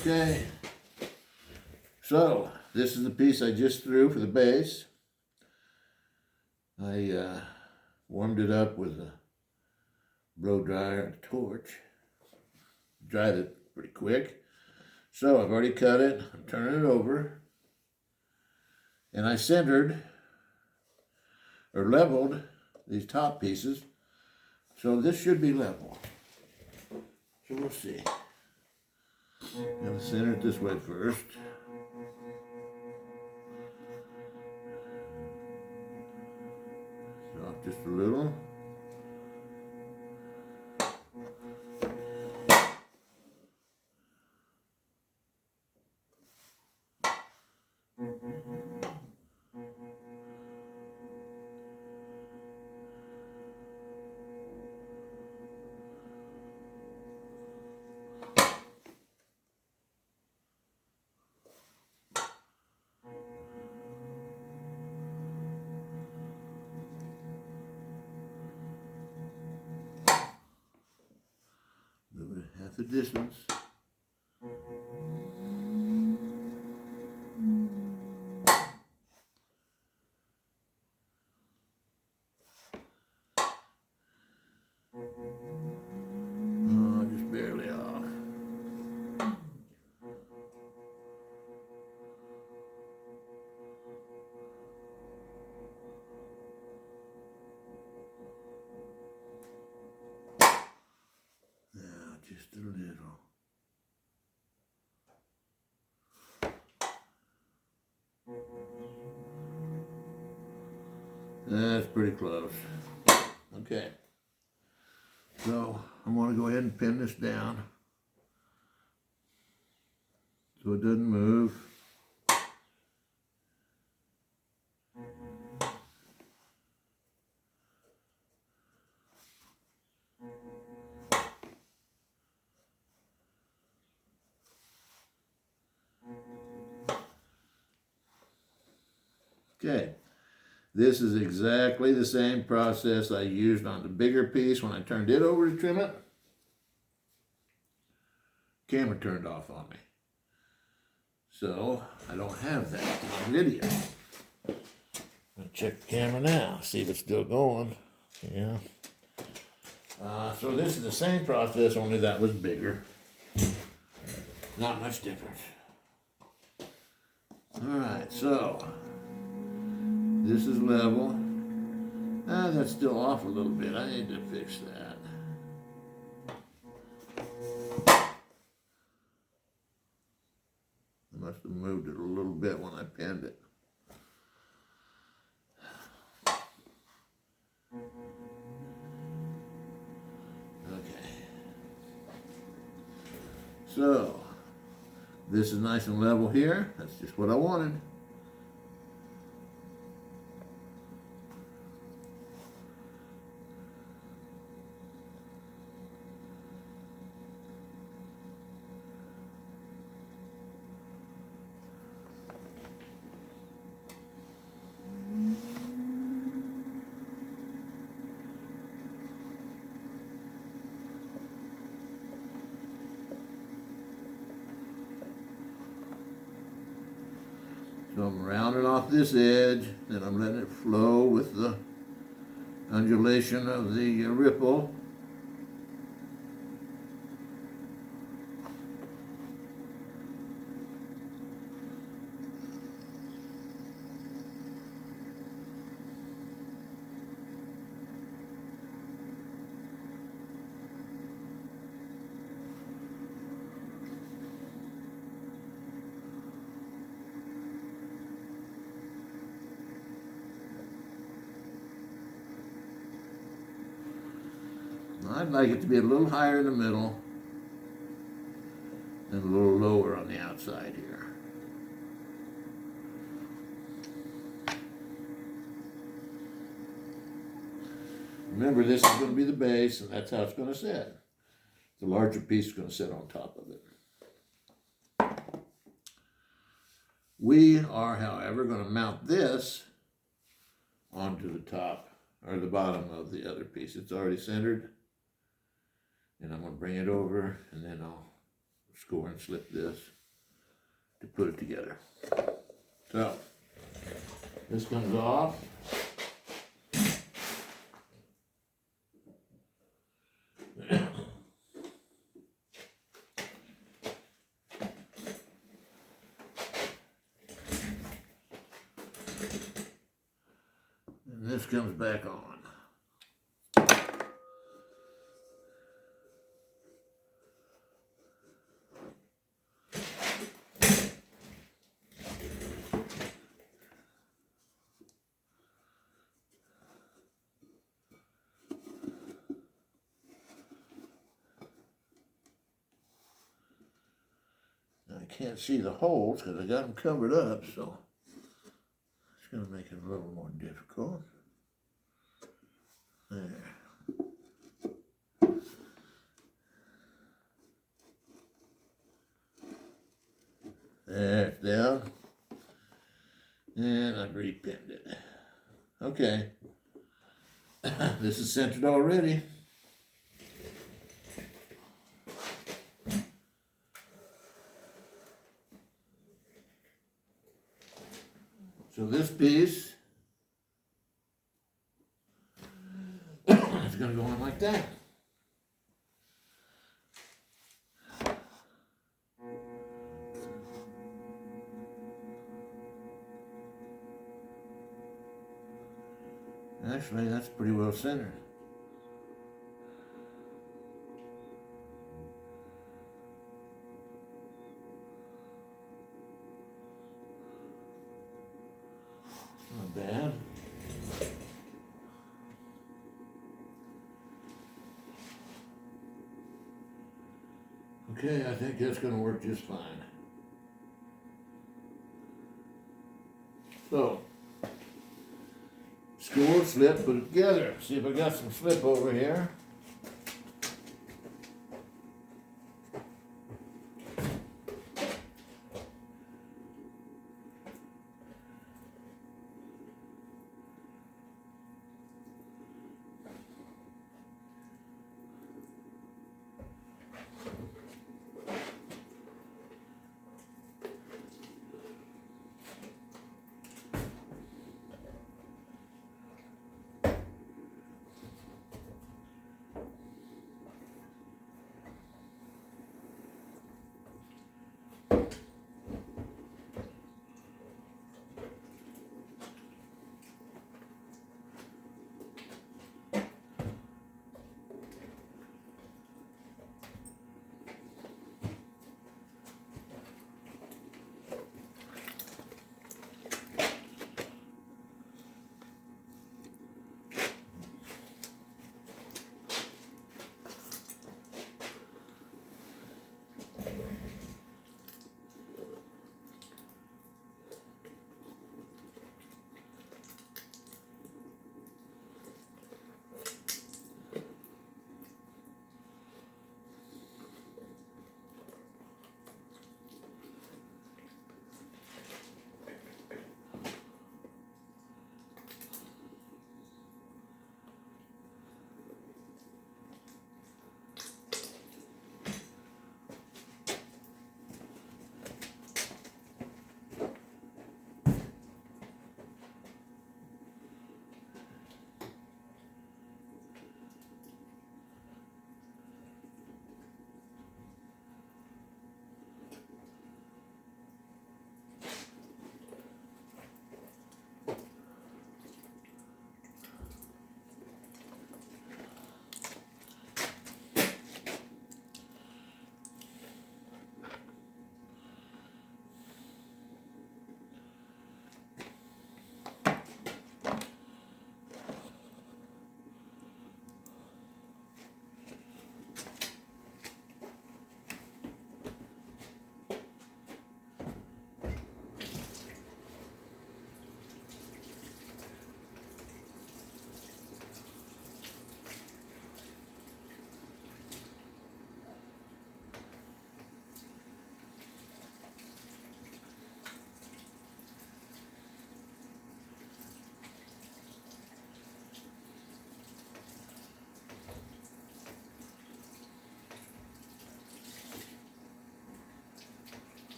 Okay, so this is the piece I just threw for the base. I warmed it up with a blow dryer and a torch. Dried it pretty quick. So I've already cut it. I'm turning it over. And I centered or leveled these top pieces. So this should be level. So we'll see. I'm going to center it this way first. Off just a little. Move it half the distance. Oh, just barely off. Now, just a little. That's pretty close. Okay. So I'm going to go ahead and pin this down so it doesn't move. Okay. This is exactly the same process I used on the bigger piece when I turned it over to trim it. Camera turned off on me. So I don't have that on video. I'm gonna check the camera now, see if it's still going. Yeah. So this is the same process, only that was bigger. Not much difference. All right, so this is level. That's still off a little bit. I need to fix that. I must have moved it a little bit when I pinned it. Okay. So, this is nice and level here. That's just what I wanted. So I'm rounding off this edge, and I'm letting it flow with the undulation of the ripple. I'd like it to be a little higher in the middle and a little lower on the outside here. Remember, this is going to be the base, and that's how it's going to sit. The larger piece is going to sit on top of it. We are, however, going to mount this onto the top or the bottom of the other piece. It's already centered. And I'm going to bring it over, and then I'll score and slip this to put it together. So this comes off. And this comes back on. I can't see the holes because I got them covered up, so it's going to make it a little more difficult. There. There, it's down. And I've repinned it. Okay. This is centered already. So this piece is going to go on like that. Actually, that's pretty well centered. Not bad. Okay, I think that's going to work just fine. So, score, slip, put it together. See if I got some slip over here.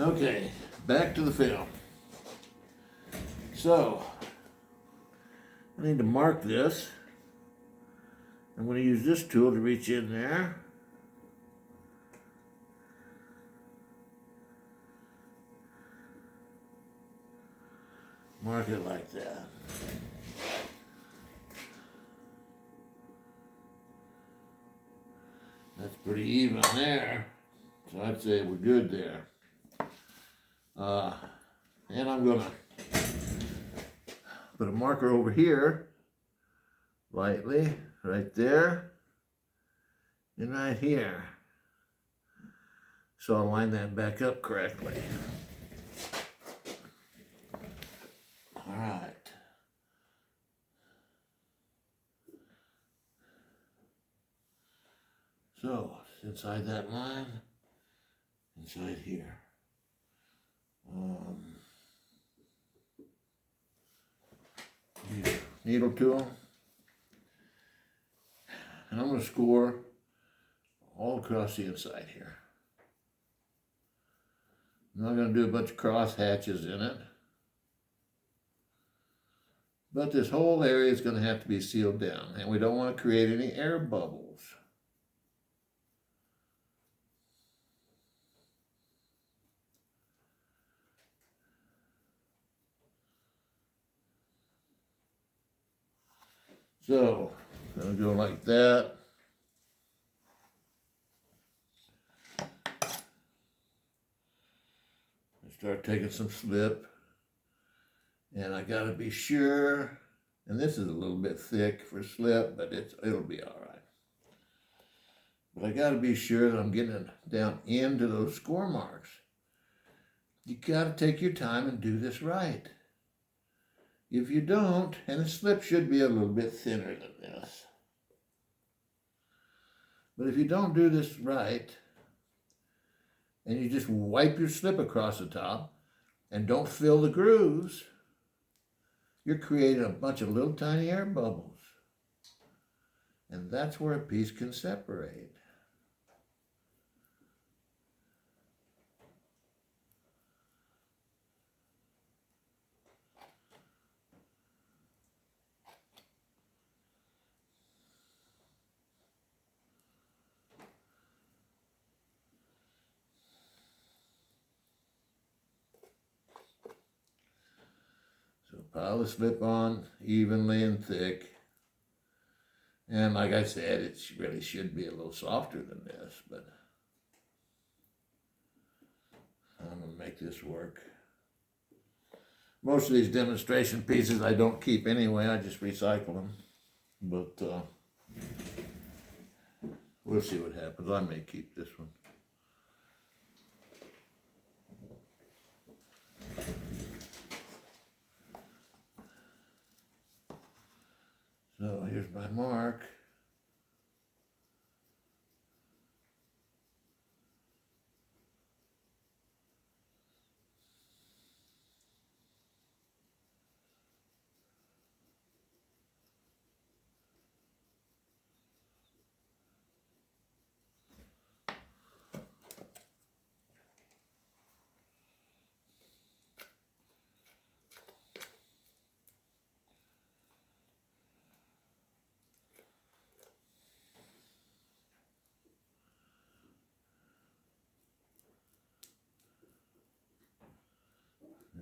Okay, back to the film. So, I need to mark this. I'm going to use this tool to reach in there. Mark it like that. That's pretty even there. So I'd say we're good there. And I'm going to put a marker over here, lightly, right there, and right here. So I'll line that back up correctly. All right. So, inside that line, inside here. Needle tool. And I'm going to score all across the inside here. I'm not going to do a bunch of cross hatches in it. But this whole area is going to have to be sealed down, and we don't want to create any air bubbles. So, I'm going to go like that. Start taking some slip. And I got to be sure, and this is a little bit thick for slip, but it'll be all right. But I got to be sure that I'm getting it down into those score marks. You got to take your time and do this right. If you don't, and the slip should be a little bit thinner than this. But if you don't do this right, and you just wipe your slip across the top, and don't fill the grooves, you're creating a bunch of little tiny air bubbles. And that's where a piece can separate. So pile the slip on evenly and thick. And like I said, it really should be a little softer than this, but I'm going to make this work. Most of these demonstration pieces I don't keep anyway, I just recycle them. But we'll see what happens. I may keep this one. So here's my mark.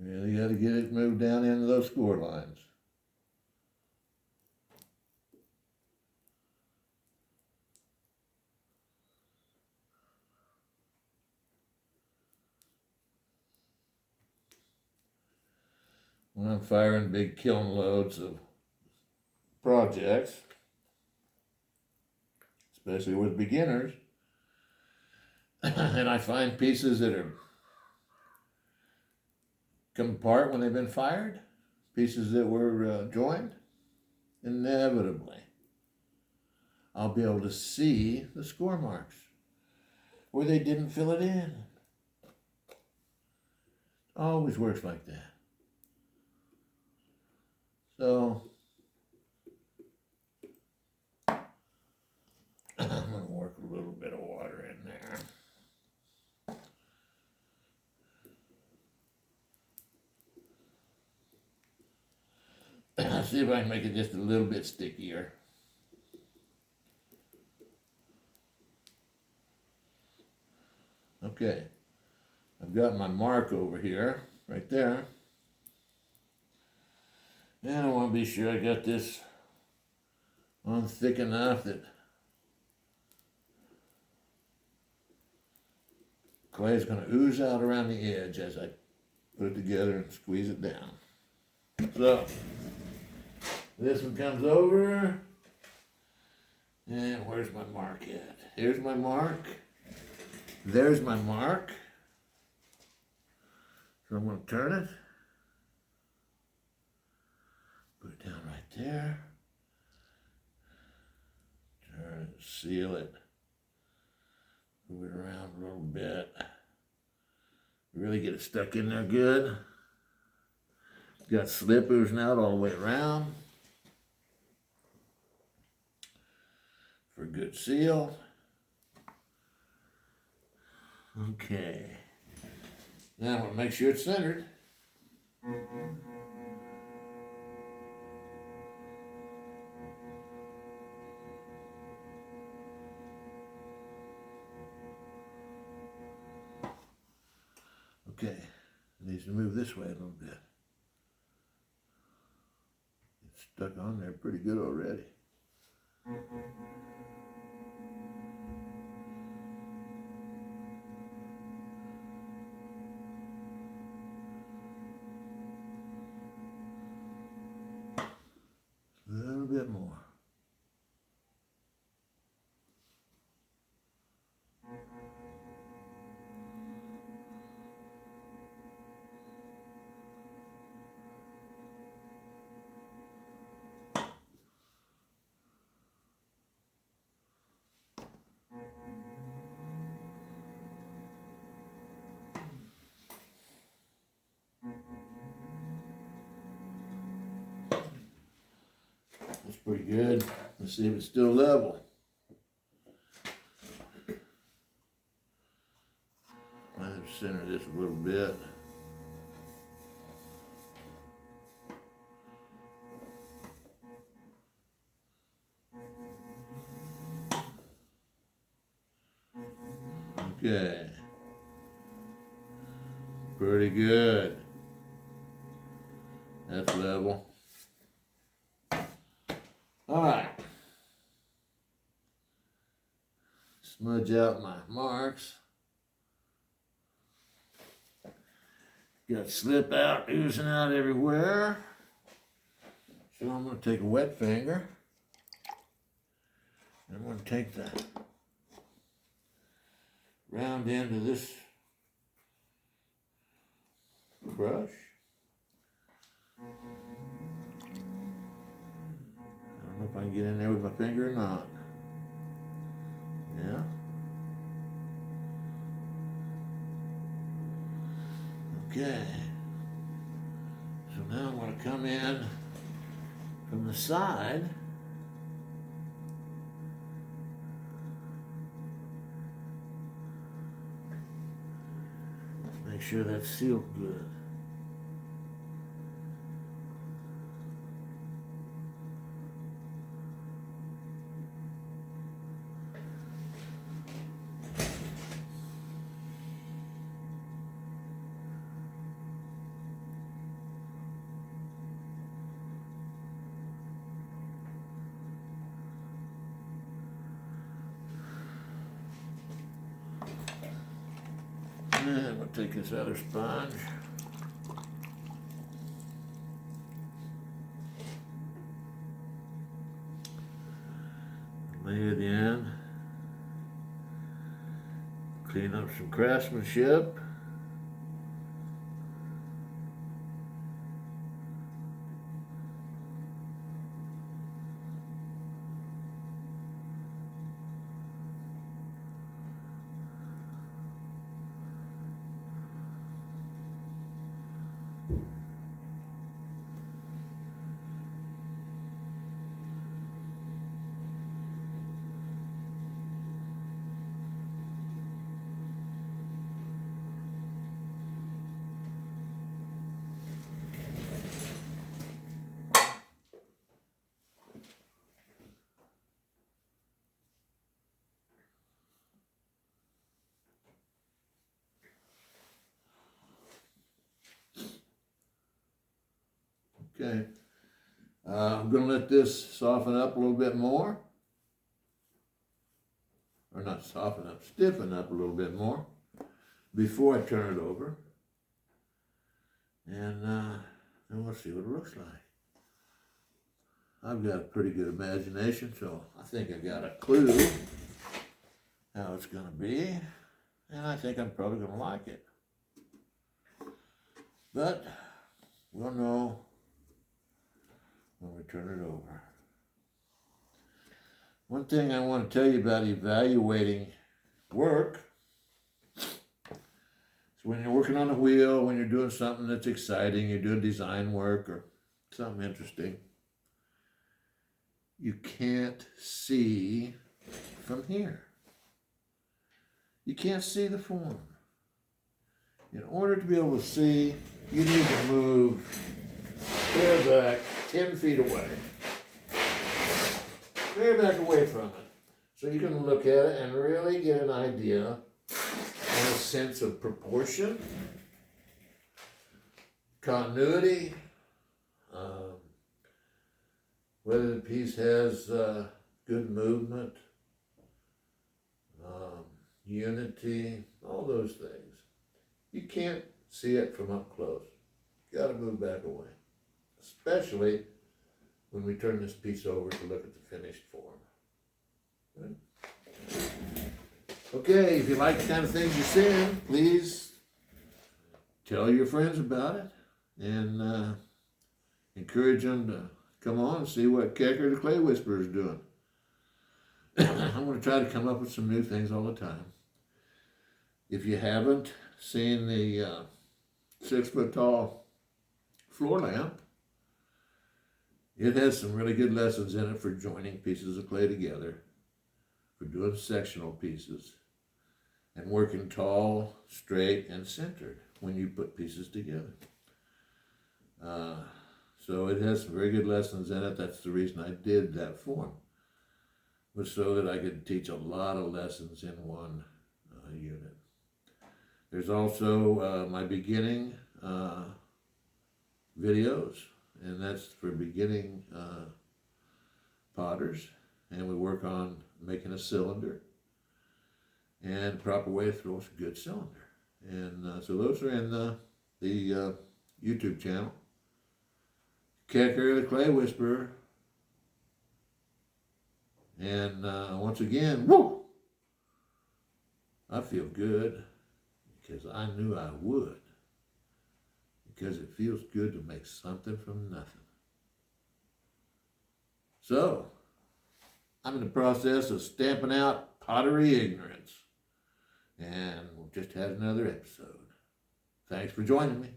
Really got to get it moved down into those score lines. When I'm firing big kiln loads of projects, especially with beginners, and I find pieces that are come apart when they've been fired, pieces that were joined, inevitably I'll be able to see the score marks where they didn't fill it in. Always works like that. So I'm going to work a little bit of water in there. see if I can make it just a little bit stickier. Okay, I've got my mark over here, right there. And I want to be sure I got this on thick enough that clay is going to ooze out around the edge as I put it together and squeeze it down. So, this one comes over, and where's my mark at? Here's my mark. There's my mark. So I'm going to turn it. Put it down right there. Turn it, seal it. Move it around a little bit. Really get it stuck in there good. Got slip oozing out all the way around. For a good seal. Okay. Now I'm going to make sure it's centered. Okay, it needs to move this way a little bit. It's stuck on there pretty good already. A little bit more. That's pretty good. Let's see if it's still level. I have to center this a little bit. Okay. Pretty good. That's level. All right. Smudge out my marks. Got slip out, oozing out everywhere. So I'm going to take a wet finger. And I'm going to take the round end of this brush. I don't know if I can get in there with my finger or not. Yeah. Okay. So now I'm going to come in from the side. Make sure that's sealed good. And I'm going to take this other sponge. Lay it in. Clean up some craftsmanship. Okay. I'm going to let this soften up a little bit more. Or not soften up, stiffen up a little bit more before I turn it over. And then we'll see what it looks like. I've got a pretty good imagination, so I think I got a clue how it's going to be. And I think I'm probably going to like it. But we'll know when we turn it over. One thing I want to tell you about evaluating work is when you're working on a wheel, when you're doing something that's exciting, you're doing design work or something interesting, you can't see from here. You can't see the form. In order to be able to see, you need to move clear back 10 feet away. Clear back away from it. So you can look at it and really get an idea and a sense of proportion, continuity, whether the piece has good movement, unity, all those things. You can't see it from up close. You got to move back away, especially when we turn this piece over to look at the finished form. Right? Okay, if you like the kind of things you're seeing, please tell your friends about it and encourage them to come on and see what Kecker the Clay Whisperer is doing. I'm going to try to come up with some new things all the time. If you haven't seen the 6-foot tall floor lamp, it has some really good lessons in it for joining pieces of clay together, for doing sectional pieces, and working tall, straight, and centered when you put pieces together. So it has some very good lessons in it. That's the reason I did that form, was so that I could teach a lot of lessons in one unit. There's also my beginning videos, and that's for beginning potters, and we work on making a cylinder and the proper way to throw a good cylinder. And so those are in the YouTube channel. Kecker the Clay Whisperer. And once again, woo! I feel good because I knew I would. Because it feels good to make something from nothing. So, I'm in the process of stamping out Pottery Ignorance. And we've just had another episode. Thanks for joining me.